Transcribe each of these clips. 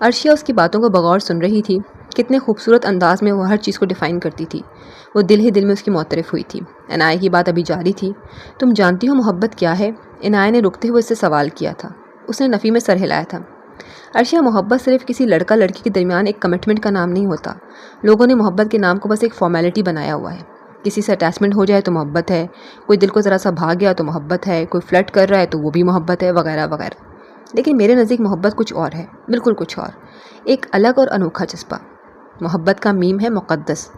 عرشیہ اس کی باتوں کو بغور سن رہی تھی. کتنے خوبصورت انداز میں وہ ہر چیز کو ڈیفائن کرتی تھی. وہ دل ہی دل میں اس کی معترف ہوئی تھی. عنایہ کی بات ابھی جاری تھی. تم جانتی ہو محبت کیا ہے؟ عنایہ نے رکتے ہوئے اس سے سوال کیا تھا. اس نے نفی میں سر ہلایا تھا. عرشیہ، محبت صرف کسی لڑکا لڑکی کے درمیان ایک کمٹمنٹ کا نام نہیں ہوتا. لوگوں نے محبت کے نام کو بس ایک فارمیلٹی بنایا ہوا ہے. کسی سے اٹیچمنٹ ہو جائے تو محبت ہے، کوئی دل کو ذرا سا بھاگ گیا تو محبت ہے، کوئی فلرٹ کر رہا ہے تو وہ بھی محبت ہے، وغیرہ وغیرہ. لیکن میرے نزدیک محبت کچھ اور ہے، بالکل کچھ اور، ایک الگ اور انوکھا جذبہ. محبت کا میم ہے مقدس،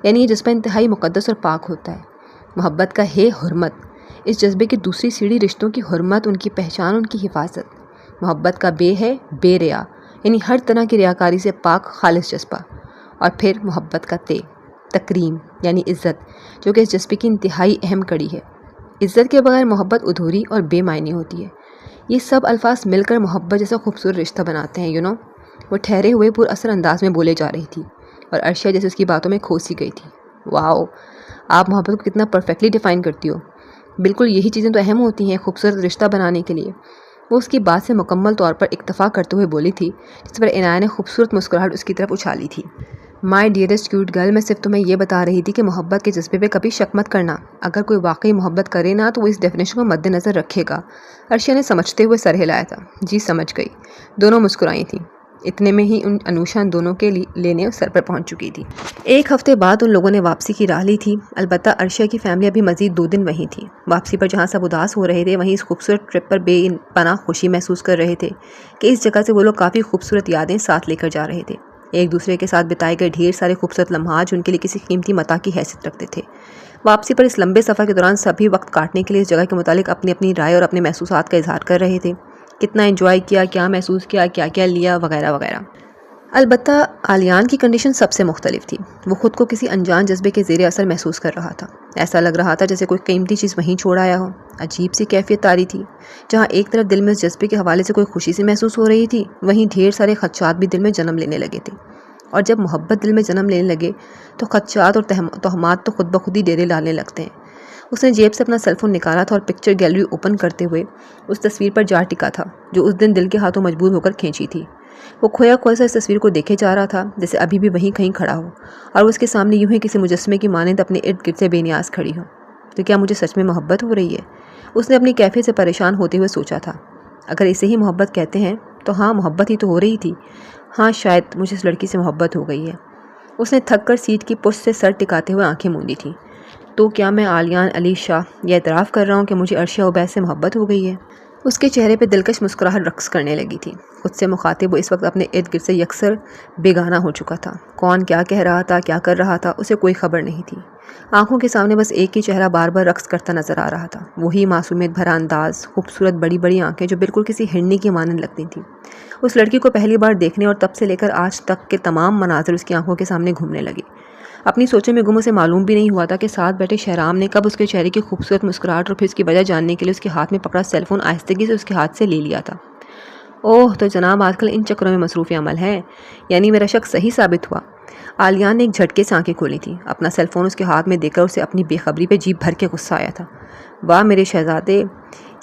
یعنی یہ جذبہ انتہائی مقدس اور پاک ہوتا ہے. محبت کا ہے حرمت، اس جذبے کی دوسری سیڑھی رشتوں کی حرمت، ان کی پہچان، ان کی حفاظت. محبت کا بے ہے بے ریا، یعنی ہر طرح کی ریاکاری سے پاک خالص جذبہ. اور پھر محبت کا تے، تکریم، یعنی عزت، جو کہ اس جذبے کی انتہائی اہم کڑی ہے. عزت کے بغیر محبت ادھوری اور بے معنی ہوتی ہے. یہ سب الفاظ مل کر محبت جیسا خوبصورت رشتہ بناتے ہیں. وہ ٹھہرے ہوئے پر اثر انداز میں بولے جا رہی تھی اور عرشیہ جیسے اس کی باتوں میں کھو سی گئی تھی. واؤ، آپ محبت کو کتنا پرفیکٹلی ڈیفائن کرتی ہو. بالکل یہی چیزیں تو اہم ہوتی ہیں خوبصورت رشتہ بنانے کے لیے. وہ اس کی بات سے مکمل طور پر اکتفا کرتے ہوئے بولی تھی، جس پر عنایہ نے خوبصورت مسکراہٹ اس کی طرف اچھالی تھی. مائی ڈیئرسٹ کیوٹ گرل، میں صرف تمہیں یہ بتا رہی تھی کہ محبت کے جذبے پہ کبھی شک مت کرنا. اگر کوئی واقعی محبت کرے نا تو وہ اس ڈیفینیشن کو مد نظر رکھے گا. عرشیہ نے سمجھتے ہوئے سر ہلایا تھا. جی سمجھ گئی. دونوں مسکرائی تھیں. اتنے میں ہی انوشا دونوں کے لینے سر پر پہنچ چکی تھی. ایک ہفتے بعد ان لوگوں نے واپسی کی راہ لی تھی. البتہ عرشیہ کی فیملی ابھی مزید 2 دن وہیں تھی. واپسی پر جہاں سب اداس ہو رہے تھے، وہیں اس خوبصورت ٹرپ پر بے پناہ خوشی محسوس کر رہے تھے کہ اس جگہ سے وہ لوگ کافی خوبصورت یادیں ساتھ لے کر جا رہے تھے. ایک دوسرے کے ساتھ بتائے گئے ڈھیر سارے خوبصورت لمحات جو ان کے لیے کسی قیمتی متاع کی حیثیت رکھتے تھے. واپسی پر اس لمبے سفر کے دوران سبھی وقت کاٹنے کے لیے اس جگہ کے متعلق اپنی اپنی رائے اور اپنے محسوسات کا اظہار کر رہے تھے. کتنا انجوائے کیا، کیا محسوس کیا، کیا کیا لیا، وغیرہ وغیرہ. البتہ آلیان کی کنڈیشن سب سے مختلف تھی. وہ خود کو کسی انجان جذبے کے زیر اثر محسوس کر رہا تھا. ایسا لگ رہا تھا جیسے کوئی قیمتی چیز وہیں چھوڑ آیا ہو. عجیب سی کیفیت طاری تھی. جہاں ایک طرف دل میں اس جذبے کے حوالے سے کوئی خوشی سی محسوس ہو رہی تھی، وہیں ڈھیر سارے خدشات بھی دل میں جنم لینے لگے تھے. اور جب محبت دل میں جنم لینے لگے تو خدشات اور توہمات تو خود بخود ہی ڈیرے ڈالنے لگتے ہیں. اس نے جیب سے اپنا سیل فون نکالا تھا اور پکچر گیلری اوپن کرتے ہوئے اس تصویر پر جا ٹکا تھا جو اس دن دل کے ہاتھوں مجبور ہو کر کھینچی تھی. وہ کھویا کھویا سا اس تصویر کو دیکھے جا رہا تھا جیسے ابھی بھی وہیں کہیں کھڑا ہو اور اس کے سامنے یوں ہی کسی مجسمے کی مانند اپنے ارد گرد سے بے نیاز کھڑی ہو. تو کیا مجھے سچ میں محبت ہو رہی ہے؟ اس نے اپنی کیفیت سے پریشان ہوتے ہوئے سوچا تھا. اگر اسے ہی محبت کہتے ہیں تو ہاں، محبت ہی تو ہو رہی تھی. ہاں، شاید مجھے اس لڑکی سے محبت ہو گئی ہے. اس نے تھک کر سیٹ کی پشت سے سر ٹکاتے ہوئے آنکھیں موندی تھیں. تو کیا میں آلیان علی شاہ یہ اعتراف کر رہا ہوں کہ مجھے عرشیہ عبید سے محبت ہو گئی ہے؟ اس کے چہرے پہ دلکش مسکراہٹ رقص کرنے لگی تھی. خود سے مخاطب وہ اس وقت اپنے ارد گرد سے یکسر بیگانہ ہو چکا تھا. کون کیا کہہ رہا تھا، کیا کر رہا تھا، اسے کوئی خبر نہیں تھی. آنکھوں کے سامنے بس ایک ہی چہرہ بار بار رقص کرتا نظر آ رہا تھا. وہی معصومیت بھرا انداز، خوبصورت بڑی بڑی آنکھیں جو بالکل کسی ہرنی کی مانند لگتی تھیں. اس لڑکی کو پہلی بار دیکھنے اور تب سے لے کر آج تک کے تمام مناظر اس کی آنکھوں کے سامنے گھومنے لگے. اپنی سوچوں میں گم اسے معلوم بھی نہیں ہوا تھا کہ ساتھ بیٹھے شہرام نے کب اس کے چہرے کی خوبصورت مسکراہٹ اور پھر اس کی وجہ جاننے کے لیے اس کے ہاتھ میں پکڑا سیل فون آہستگی سے اس کے ہاتھ سے لے لیا تھا. اوہ، تو جناب آج کل ان چکروں میں مصروف عمل ہے، یعنی میرا شک صحیح ثابت ہوا. آلیان نے ایک جھٹکے سے آنکھیں کھولی تھیں. اپنا سیل فون اس کے ہاتھ میں دے کر اسے اپنی بے خبری پہ جیب بھر کے غصہ آیا تھا. واہ میرے شہزادے،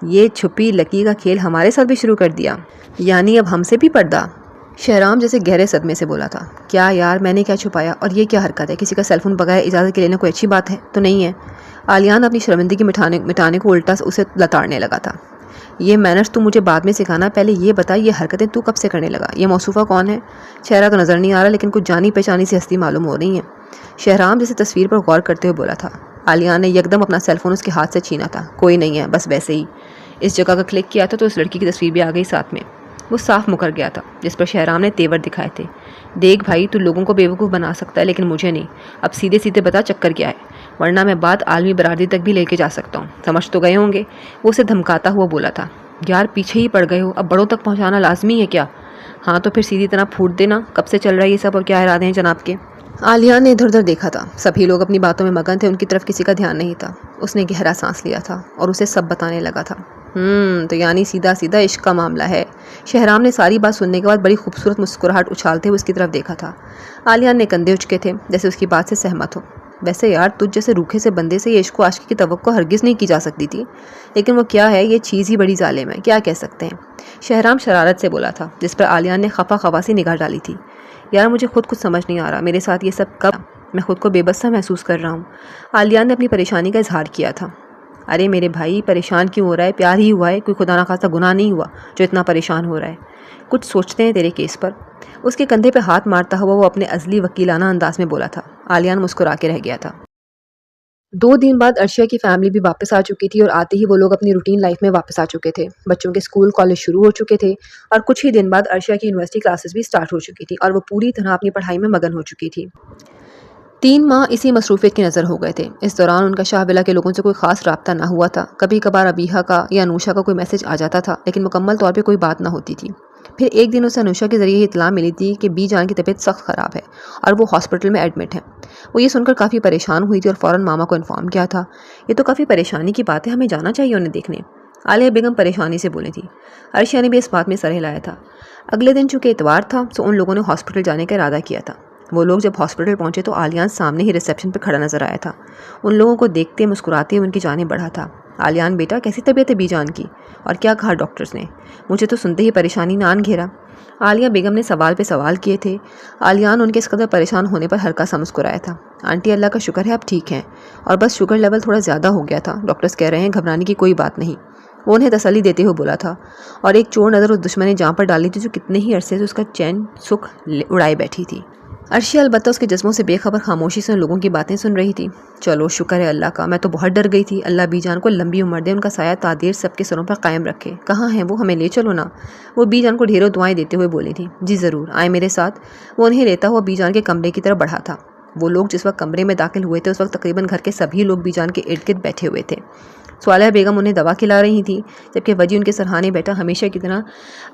یہ چھپی لکی کا کھیل ہمارے ساتھ بھی شروع کر دیا، یعنی اب ہم سے بھی پردہ. شہرام جیسے گہرے صدمے سے بولا تھا. کیا یار، میں نے کیا چھپایا؟ اور یہ کیا حرکت ہے؟ کسی کا سیل فون بغیر اجازت کے لینا کوئی اچھی بات ہے تو نہیں ہے. آلیان اپنی شرمندگی مٹانے کو الٹا اسے لتاڑنے لگا تھا. یہ مینرز تو مجھے بعد میں سکھانا، پہلے یہ بتا یہ حرکتیں تو کب سے کرنے لگا؟ یہ موصوفہ کون ہے؟ چہرہ تو نظر نہیں آ رہا لیکن کچھ جانی پہچانی سی ہستی معلوم ہو رہی ہیں. شہرام جیسے تصویر پر غور کرتے ہوئے بولا تھا. آلیان نے یکدم اپنا سیل فون اس کے ہاتھ سے چھینا تھا. کوئی نہیں ہے، بس ویسے ہی. اس جگہ کا کلک کیا تھا تو اس لڑکی کی تصویر بھی آ گئی ساتھ میں. وہ صاف مکر گیا تھا جس پر شہرام نے تیور دکھائے تھے. دیکھ بھائی، تو لوگوں کو بیوقوف بنا سکتا ہے لیکن مجھے نہیں. اب سیدھے سیدھے بتا چکر کیا ہے، ورنہ میں بات عالمی برادری تک بھی لے کے جا سکتا ہوں. سمجھ تو گئے ہوں گے؟ وہ اسے دھمکاتا ہوا بولا تھا. یار پیچھے ہی پڑ گئے ہو، اب بڑوں تک پہنچانا لازمی ہے کیا؟ ہاں تو پھر سیدھی طرح پھوٹ دینا. کب سے چل رہا ہے یہ سب اور کیا ارادے ہیں جناب کے؟ آلیان نے ادھر ادھر دیکھا تھا. سبھی لوگ اپنی باتوں میں مگن تھے، ان کی طرف کسی کا دھیان نہیں تھا. اس نے گہرا سانس لیا تھا اور اسے سب بتانے لگا تھا. تو یعنی سیدھا سیدھا عشق کا معاملہ ہے. شہرام نے ساری بات سننے کے بعد بڑی خوبصورت مسکراہٹ اچھالتے ہوئے اس کی طرف دیکھا تھا. آلیان نے کندھے اچکے تھے جیسے اس کی بات سے سہمت ہو. ویسے یار تجھ جیسے روکھے سے بندے سے یہ عشق و عاشقی کی توقع ہرگز نہیں کی جا سکتی تھی، لیکن وہ کیا ہے، یہ چیز ہی بڑی ظالم ہے، کیا کہہ سکتے ہیں۔ شہرام شرارت سے بولا تھا، جس پر عالیان نے خفا خوا سی نگاہ ڈالی تھی۔ یار مجھے خود کچھ سمجھ نہیں آ رہا، میرے ساتھ یہ سب کب؟ میں خود کو بے بس سا محسوس کر رہا ہوں۔ عالیان نے اپنی پریشانی کا اظہار کیا تھا۔ ارے میرے بھائی پریشان کیوں ہو رہا ہے؟ پیار ہی ہوا ہے، کوئی خدا نخواستہ گناہ نہیں ہوا جو اتنا پریشان ہو رہا ہے۔ کچھ سوچتے ہیں تیرے کیس پر۔ اس کے کندھے پہ ہاتھ مارتا ہوا وہ اپنے ازلی وکیلانہ انداز میں بولا تھا۔ عالیان مسکرا کے رہ گیا تھا۔ 2 دن بعد عرشیہ کی فیملی بھی واپس آ چکی تھی اور آتے ہی وہ لوگ اپنی روٹین لائف میں واپس آ چکے تھے۔ بچوں کے اسکول کالج شروع ہو چکے تھے اور کچھ ہی دن بعد عرشیہ کی یونیورسٹی کلاسز بھی سٹارٹ ہو چکی تھی اور وہ پوری طرح اپنی پڑھائی میں مگن ہو چکی تھی۔ 3 ماہ اسی مصروفیت کی نظر ہو گئے تھے۔ اس دوران ان کا شاہ ولا کے لوگوں سے کوئی خاص رابطہ نہ ہوا تھا۔ کبھی کبھار ابیحہ کا یا انوشا کا کوئی میسج آ جاتا تھا، لیکن مکمل طور پہ کوئی بات نہ ہوتی تھی۔ پھر ایک دن اسے انوشا کے ذریعے یہ اطلاع ملی تھی کہ بی جان کی طبیعت سخت خراب ہے اور وہ ہاسپٹل میں ایڈمٹ ہیں۔ وہ یہ سن کر کافی پریشان ہوئی تھی اور فوراً ماما کو انفارم کیا تھا۔ یہ تو کافی پریشانی کی بات ہے، ہمیں جانا چاہیے انہیں دیکھنے، عالیہ بیگم پریشانی سے بولی تھی۔ عرشیہ نے بھی اس بات میں سر ہلایا تھا۔ اگلے دن چونکہ اتوار تھا تو ان لوگوں نے ہاسپٹل جانے کا ارادہ کیا تھا۔ وہ لوگ جب ہاسپٹل پہنچے تو عالیان سامنے ہی ریسیپشن پہ کھڑا نظر آیا تھا۔ ان لوگوں کو دیکھتے مسکراتے ان کی جانب بڑھا تھا۔ عالیان بیٹا کیسی طبیعت ہے بی جان کی؟ اور کیا کہا ڈاکٹرز نے؟ مجھے تو سنتے ہی پریشانی نے آن گھیرا۔ عالیہ بیگم نے سوال پہ سوال کیے تھے۔ عالیان ان کے اس قدر پریشان ہونے پر ہلکا سا مسکرایا تھا۔ آنٹی اللہ کا شکر ہے آپ ٹھیک ہیں، اور بس شوگر لیول تھوڑا زیادہ ہو گیا تھا، ڈاکٹرز کہہ رہے ہیں گھبرانے کی کوئی بات نہیں۔ وہ انہیں تسلی دیتے ہوئے بولا تھا اور ایک چور نظر اس دشمن جاں پر ڈالی تھی جو کتنے ہی عرصے سے اس کا چین سکھ اڑائے بیٹھی تھی۔ عرشیہ البتہ اس کے جذبوں سے بے خبر خاموشی سے ان لوگوں کی باتیں سن رہی تھی۔ چلو شکر ہے اللہ کا، میں تو بہت ڈر گئی تھی، اللہ بی جان کو لمبی عمر دے، ان کا سایہ تعدیر سب کے سروں پر قائم رکھے۔ کہاں ہیں وہ؟ ہمیں لے چلو نا۔ وہ بی جان کو ڈھیروں دعائیں دیتے ہوئے بولی تھی۔ جی ضرور، آئیں میرے ساتھ۔ وہ انہیں لیتا ہوا بی جان کے کمرے کی طرف بڑھا تھا۔ وہ لوگ جس وقت کمرے میں داخل ہوئے تھے اس وقت تقریباً گھر کے سبھی لوگ بی جان کے ارد گرد بیٹھے ہوئے تھے۔ صالحہ بیگم انہیں دوا کھلا رہی تھیں، جبکہ وجی ان کے سرہانے بیٹھا ہمیشہ کی طرح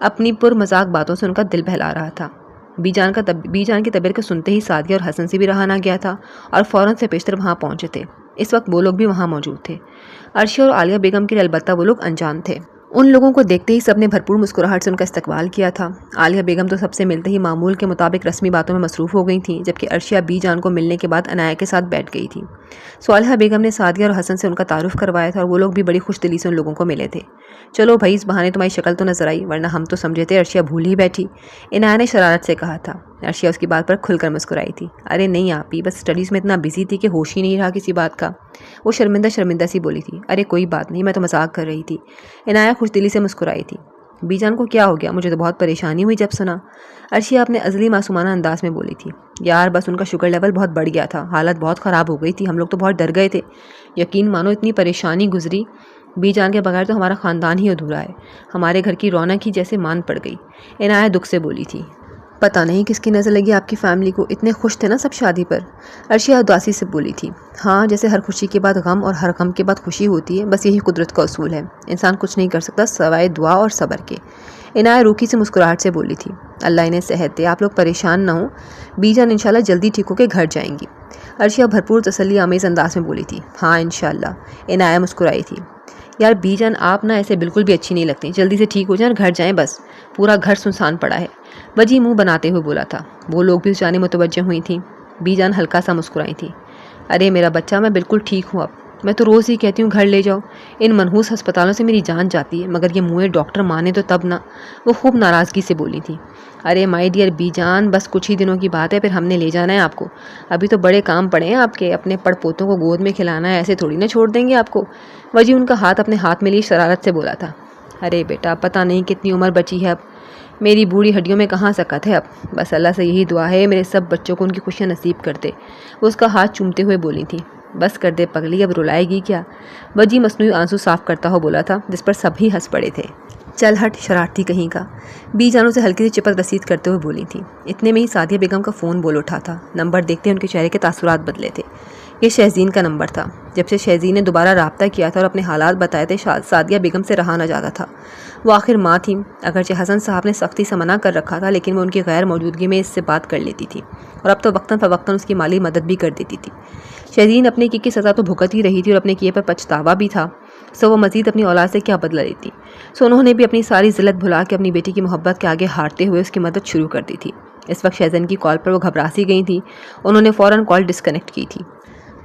اپنی پر مذاق باتوں سے ان کا دل بہلا رہا تھا۔ بی جان کی طبیعت کو سنتے ہی سعدیہ اور حسن سے بھی رہا نہ گیا تھا اور فوراً سے پیشتر وہاں پہنچے تھے۔ اس وقت وہ لوگ بھی وہاں موجود تھے۔ عرشیہ اور عالیہ بیگم کے لیے البتہ وہ لوگ انجان تھے۔ ان لوگوں کو دیکھتے ہی سب نے بھرپور مسکراہٹ سے ان کا استقبال کیا تھا۔ عالیہ بیگم تو سب سے ملتے ہی معمول کے مطابق رسمی باتوں میں مصروف ہو گئی تھیں، جبکہ عرشیہ بی جان کو ملنے کے بعد عنایہ کے ساتھ بیٹھ گئی تھی۔ صالحہ بیگم نے سعدیہ اور حسن سے ان کا تعارف کروایا تھا اور وہ لوگ بھی بڑی خوش دلی سے ان لوگوں کو ملے تھے۔ چلو بھائی، اس بہانے تمہاری شکل تو نظر آئی، ورنہ ہم تو سمجھے تھے عرشیہ بھول ہی بیٹھی، عنایہ نے شرارت سے کہا تھا۔ عرشیہ اس کی بات پر کھل کر مسکرائی تھی۔ ارے نہیں آپی، بس اسٹڈیز میں اتنا بزی تھی کہ ہوش ہی نہیں رہا کسی بات کا۔ وہ شرمندہ سی بولی تھی۔ ارے کوئی بات نہیں، میں تو مذاق کر رہی تھی۔ عنایہ خوش دلی سے مسکرائی تھی۔ بی جان کو کیا ہو گیا؟ مجھے تو بہت پریشانی ہوئی جب سنا، عرشیہ اپنے ازلی معصومانہ انداز میں بولی تھی۔ یار بس ان کا شوگر لیول بہت بڑھ گیا تھا، حالت بہت خراب ہو گئی تھی، ہم لوگ تو بہت ڈر گئے تھے۔ یقین مانو اتنی پریشانی گزری، بی جان کے بغیر تو ہمارا خاندان ہی ادھورا ہے، ہمارے گھر کی رونق ہی جیسے مان پڑ گئی، عنایہ دکھ سے بولی تھی۔ پتہ نہیں کس کی نظر لگی آپ کی فیملی کو، اتنے خوش تھے نا سب شادی پر، عرشیہ اداسی سے بولی تھی۔ ہاں، جیسے ہر خوشی کے بعد غم اور ہر غم کے بعد خوشی ہوتی ہے، بس یہی قدرت کا اصول ہے، انسان کچھ نہیں کر سکتا سوائے دعا اور صبر کے۔ عنایہ روکھی سے مسکراہٹ سے بولی تھی۔ اللہ انہیں صحت دے، آپ لوگ پریشان نہ ہوں، بی جان انشاءاللہ جلدی ٹھیک ہو کے گھر جائیں گی، عرشیہ بھرپور تسلی آمیز انداز میں بولی تھی۔ ہاں انشاءاللہ، عنایہ مسکرائی تھی۔ یار بی جان آپ نا ایسے بالکل بھی اچھی نہیں لگتی، جلدی سے ٹھیک ہو جائیں اور گھر جائیں، بس پورا گھر سنسان پڑا ہے، وجی منہ بناتے ہوئے بولا تھا۔ وہ لوگ بھی اس جانب متوجہ ہوئی تھیں۔ بی جان ہلکا سا مسکرائی تھی۔ ارے میرا بچہ، میں بالکل ٹھیک ہوں، اب میں تو روز ہی کہتی ہوں گھر لے جاؤ، ان منحوس ہسپتالوں سے میری جان جاتی ہے، مگر یہ منہ ڈاکٹر مانے تو تب نہ، وہ خوب ناراضگی سے بولی تھی۔ ارے مائی ڈیئر بی جان، بس کچھ ہی دنوں کی بات ہے، پھر ہم نے لے جانا ہے آپ کو، ابھی تو بڑے کام پڑے ہیں آپ کے، اپنے پڑ پوتوں کو گود میں کھلانا ہے، ایسے تھوڑی نہ چھوڑ دیں گے آپ کو، وجی ان کا ہاتھ اپنے ہاتھ میں لیے شرارت سے بولا تھا۔ ارے بیٹا، پتہ نہیں کتنی عمر بچی ہے اب، میری بوڑھی ہڈیوں میں کہاں سکت ہے اب، بس اللہ سے یہی دعا ہے میرے سب بچوں کو ان کی خوشیاں نصیب کر دے، وہ اس کا ہاتھ چومتے ہوئے بولی تھی۔ بس کر دے پگلی، اب رلائے گی کیا، وجی مصنوعی آنسو صاف کرتا ہوا بولا تھا، جس پر سبھی ہنس پڑے تھے۔ چل ہٹ شرارتی کہیں کا، بی جانوں سے ہلکی سی چپک رسید کرتے ہوئے بولی تھی۔ اتنے میں ہی سعدیہ بیگم کا فون بول اٹھا تھا۔ نمبر دیکھتے ان کے چہرے کے تاثرات بدلے تھے۔ یہ شہزین کا نمبر تھا۔ جب سے شہزین نے دوبارہ رابطہ کیا تھا اور اپنے حالات بتائے تھے، سعدیہ بیگم سے رہا نہ جاتا تھا۔ وہ آخر ماں تھیں، اگرچہ حسن صاحب نے سختی سے منع کر رکھا تھا، لیکن وہ ان کی غیر موجودگی میں اس سے بات کر لیتی تھی اور اب تو وقتاً فوقتاً اس کی مالی مدد بھی کر دیتی تھی۔ شہزین اپنے کی سزا تو بھگت ہی رہی تھی اور اپنے کیے پر پچھتاوا بھی تھا، سو وہ مزید اپنی اولاد سے کیا بدلہ لیتی، سو انہوں نے بھی اپنی ساری ذلت بھلا کے اپنی بیٹی کی محبت کے آگے ہارتے ہوئے اس کی مدد شروع کر دی تھی۔ اس وقت شہزین کی کال پر وہ گھبرا سی گئی تھیں، انہوں نے فوراً کال ڈسکنیکٹ کی تھی۔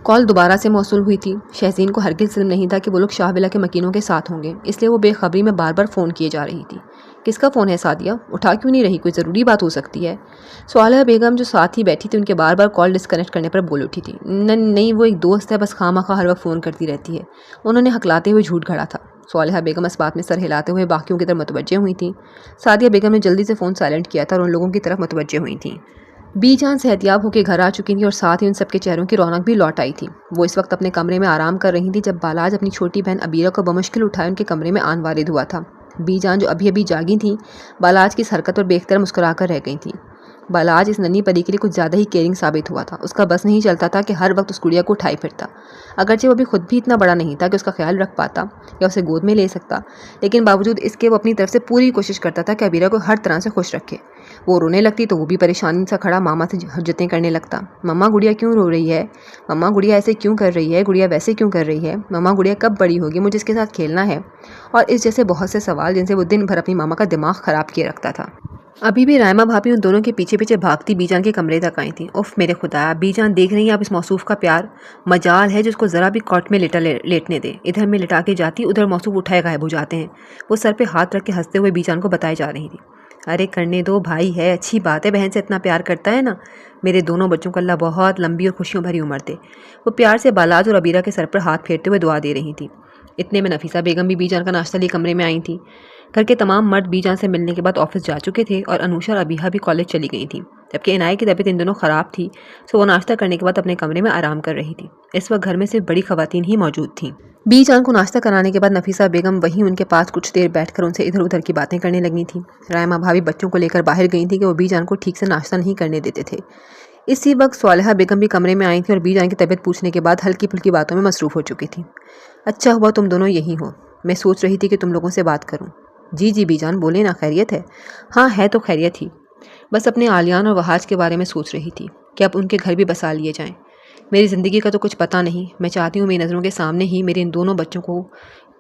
کال دوبارہ سے موصول ہوئی تھی۔ شہزین کو ہرگز علم نہیں تھا کہ وہ لوگ شاہ ولا کے مکینوں کے ساتھ ہوں گے، اس لیے وہ بے خبری میں بار بار فون کیے جا رہی تھی۔ کس کا فون ہے سعدیہ؟ اٹھا کیوں نہیں رہی؟ کوئی ضروری بات ہو سکتی ہے؟ صالحہ بیگم جو ساتھ ہی بیٹھی تھی ان کے بار بار کال ڈسکنیکٹ کرنے پر بول اٹھی تھی۔ نہیں، وہ ایک دوست ہے، بس خواہ ہر وقت فون کرتی رہتی ہے، انہوں نے ہکلاتے ہوئے جھوٹ گھڑا تھا۔ صالحہ بیگم اس بات میں سر ہلاتے ہوئے باقیوں کی طرف متوجہ ہوئی تھیں۔ سعدیہ بیگم نے جلدی سے فون سائلنٹ کیا تھا اور ان لوگوں کی طرف متوجہ ہوئی تھیں۔ بی جان صحتیاب ہو کے گھر آ چکی تھیں اور ساتھ ہی ان سب کے چہروں کی رونق بھی لوٹ آئی تھی۔ وہ اس وقت اپنے کمرے میں آرام کر رہی تھیں جب بالاج اپنی چھوٹی بہن عبیرہ کو بمشکل اٹھائے ان کے کمرے میں آن وارد ہوا تھا۔ بی جان جو ابھی جاگی تھیں، بالاج کی اس حرکت پر بے اختیار مسکرا کر رہ گئی تھیں۔ بالاج اس ننھی پری کے لیے کچھ زیادہ ہی کیئرنگ ثابت ہوا تھا۔ اس کا بس نہیں چلتا تھا کہ ہر وقت اس گڑیا کو اٹھائی پھرتا، اگرچہ وہ بھی خود بھی اتنا بڑا نہیں تھا کہ اس کا خیال رکھ پاتا یا اسے گود میں لے سکتا، لیکن باوجود اس کے وہ اپنی طرف سے پوری کوشش کرتا تھا کہ عبیرہ کو ہر طرح سے خوش رکھے۔ وہ رونے لگتی تو وہ بھی پریشانی سے کھڑا ماما سے حجتیں کرنے لگتا۔ مما گڑیا کیوں رو رہی ہے؟ مما گڑیا ایسے کیوں کر رہی ہے؟ گڑیا ویسے کیوں کر رہی ہے؟ مما گڑیا کب بڑی ہوگی؟ مجھے اس کے ساتھ کھیلنا ہے، اور اس جیسے بہت سے سوال جن سے وہ دن بھر اپنی ماما کا دماغ خراب کیے رکھتا تھا۔ ابھی بھی رائمہ بھابھی ان دونوں کے پیچھے پیچھے بھاگتی بی جان کے کمرے تک آئی تھیں۔ اف میرے خدا، بی جان دیکھ رہی ہیں آپ اس موصوف کا پیار؟ مجال ہے جس کو ذرا بھی کاٹ میں لیٹنے دے، ادھر میں لٹا کے جاتی، ادھر موصوف اٹھائے غائب ہو جاتے ہیں۔ وہ سر پہ ہاتھ رکھ کے ہنستے ہوئے بی جان کو بتائے جا رہی تھی۔ ارے کرنے دو بھائی ہے، اچھی بات ہے، بہن سے اتنا پیار کرتا ہے نا۔ میرے دونوں بچوں کو اللہ بہت لمبی اور خوشیوں بھری عمر دے۔ وہ پیار سے بالاج اور عبیرہ کے سر پر ہاتھ پھیرتے ہوئے دعا دے رہی تھیں۔ اتنے میں نفیسہ بیگم بھی بی جان کا ناشتہ لیے کمرے میں آئی تھیں۔ گھر کے تمام مرد بی جان سے ملنے کے بعد آفس جا چکے تھے اور انوشا اور ابیہا بھی کالج چلی گئی تھیں، جبکہ عنایت کی طبیعت ان دنوں خراب تھی، سو وہ ناشتہ کرنے کے بعد اپنے کمرے میں آرام کر رہی تھی۔ اس وقت گھر میں صرف بڑی خواتین ہی موجود تھیں۔ بی جان کو ناشتہ کرانے کے بعد نفیسہ بیگم وہیں ان کے پاس کچھ دیر بیٹھ کر ان سے ادھر ادھر کی باتیں کرنے لگی تھیں۔ رائمہ بھابھی بچوں کو لے کر باہر گئی تھیں کہ وہ بی جان کو ٹھیک سے ناشتہ نہیں کرنے دیتے تھے۔ اسی وقت صالحہ بیگم بھی کمرے میں آئی تھیں اور بی جان کی طبیعت پوچھنے کے بعد ہلکی پھلکی باتوں میں مصروف ہو چکی تھیں۔ اچھا ہوا تم دونوں یہی ہو، میں سوچ رہی تھی کہ تم لوگوں سے بات کروں۔ جی بی جان بولے نا، خیریت ہے؟ ہاں ہے تو خیریت ہی، بس اپنے آلیان اور وہاج کے بارے میں سوچ رہی تھی کہ اب ان کے گھر بھی بسا لیے جائیں۔ میری زندگی کا تو کچھ پتہ نہیں، میں چاہتی ہوں میری نظروں کے سامنے ہی میرے ان دونوں بچوں کو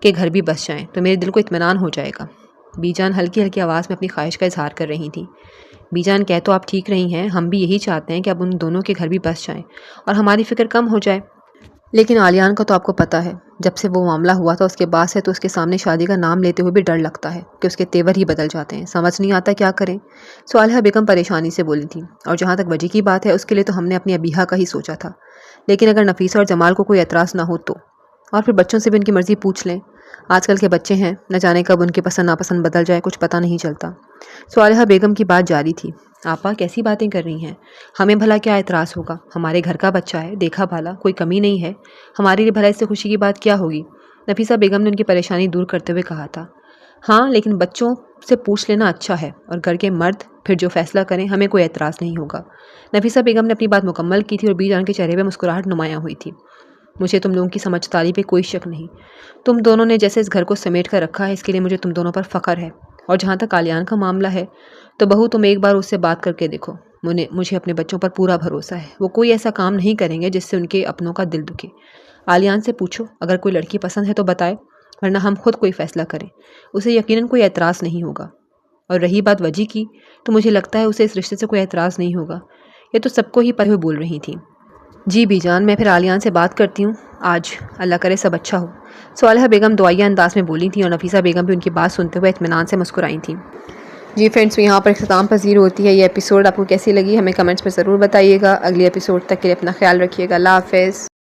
کے گھر بھی بس جائیں تو میرے دل کو اطمینان ہو جائے گا۔ بی جان ہلکی ہلکی آواز میں اپنی خواہش کا اظہار کر رہی تھیں۔ بی جان کہہ تو آپ ٹھیک رہی ہیں، ہم بھی یہی چاہتے ہیں کہ اب ان دونوں کے گھر بھی بس جائیں اور ہماری فکر کم ہو جائے، لیکن آلیان کا تو آپ کو پتہ ہے، جب سے وہ معاملہ ہوا تھا اس کے بعد سے تو اس کے سامنے شادی کا نام لیتے ہوئے بھی ڈر لگتا ہے کہ اس کے تیور ہی بدل جاتے ہیں، سمجھ نہیں آتا کیا کریں۔ صالحہ بیگم پریشانی سے بولی تھی۔ اور جہاں تک وجہ کی بات ہے، اس کے لیے تو ہم نے اپنی ابیہا کا ہی سوچا تھا، لیکن اگر نفیسہ اور جمال کو کوئی اعتراض نہ ہو تو، اور پھر بچوں سے بھی ان کی مرضی پوچھ لیں، آج کل کے بچے ہیں، نہ جانے کب ان کے پسند ناپسند بدل جائے، کچھ پتہ نہیں چلتا۔ صالحہ بیگم کی بات جاری تھی۔ آپا کیسی باتیں کر رہی ہیں؟ ہمیں بھلا کیا اعتراض ہوگا؟ ہمارے گھر کا بچہ ہے، دیکھا بھالا کوئی کمی نہیں ہے، ہمارے لیے بھلا اس سے خوشی کی بات کیا ہوگی؟ نفیسہ بیگم نے ان کی پریشانی دور کرتے ہوئے کہا تھا۔ ہاں لیکن بچوں سے پوچھ لینا اچھا ہے، اور گھر کے مرد پھر جو فیصلہ کریں، ہمیں کوئی اعتراض نہیں ہوگا۔ نفیسہ بیگم نے اپنی بات مکمل کی تھی اور بی جان کے چہرے پہ مسکراہٹ نمایاں ہوئی تھی۔ مجھے تم لوگوں کی سمجھداری پہ کوئی شک نہیں، تم دونوں نے جیسے اس گھر کو سمیٹ کر رکھا ہے، اس کے لیے مجھے تم دونوں پر فخر ہے۔ اور جہاں تک آلیان کا معاملہ ہے تو بہو تم ایک بار اس سے بات کر کے دیکھو، مجھے اپنے بچوں پر پورا بھروسہ ہے، وہ کوئی ایسا کام نہیں کریں گے جس سے ان کے اپنوں کا دل دکھے۔ آلیان سے پوچھو، اگر کوئی لڑکی پسند ہے تو بتائے، ورنہ ہم خود کوئی فیصلہ کریں، اسے یقیناً کوئی اعتراض نہیں ہوگا۔ اور رہی بات وجہ کی، تو مجھے لگتا ہے اسے اس رشتے سے کوئی اعتراض نہیں ہوگا۔ یہ تو سب کو ہی پتہ ہوئے بول رہی تھیں۔ جی بی جان، میں پھر آلیان سے بات کرتی ہوں آج، اللہ کرے سب اچھا ہو۔ صالحہ بیگم دعائیہ انداز میں بولی تھیں اور نفیسہ بیگم بھی ان کی بات سنتے ہوئے اطمینان سے مسکرائی تھیں۔ جی فرینڈس، یہاں پر اختتام پذیر ہوتی ہے یہ ایپیسوڈ۔ آپ کو کیسی لگی ہمیں کمنٹس میں ضرور بتائیے گا۔ اگلی ایپیسوڈ تک کے لیے اپنا خیال رکھیے گا۔ اللہ حافظ۔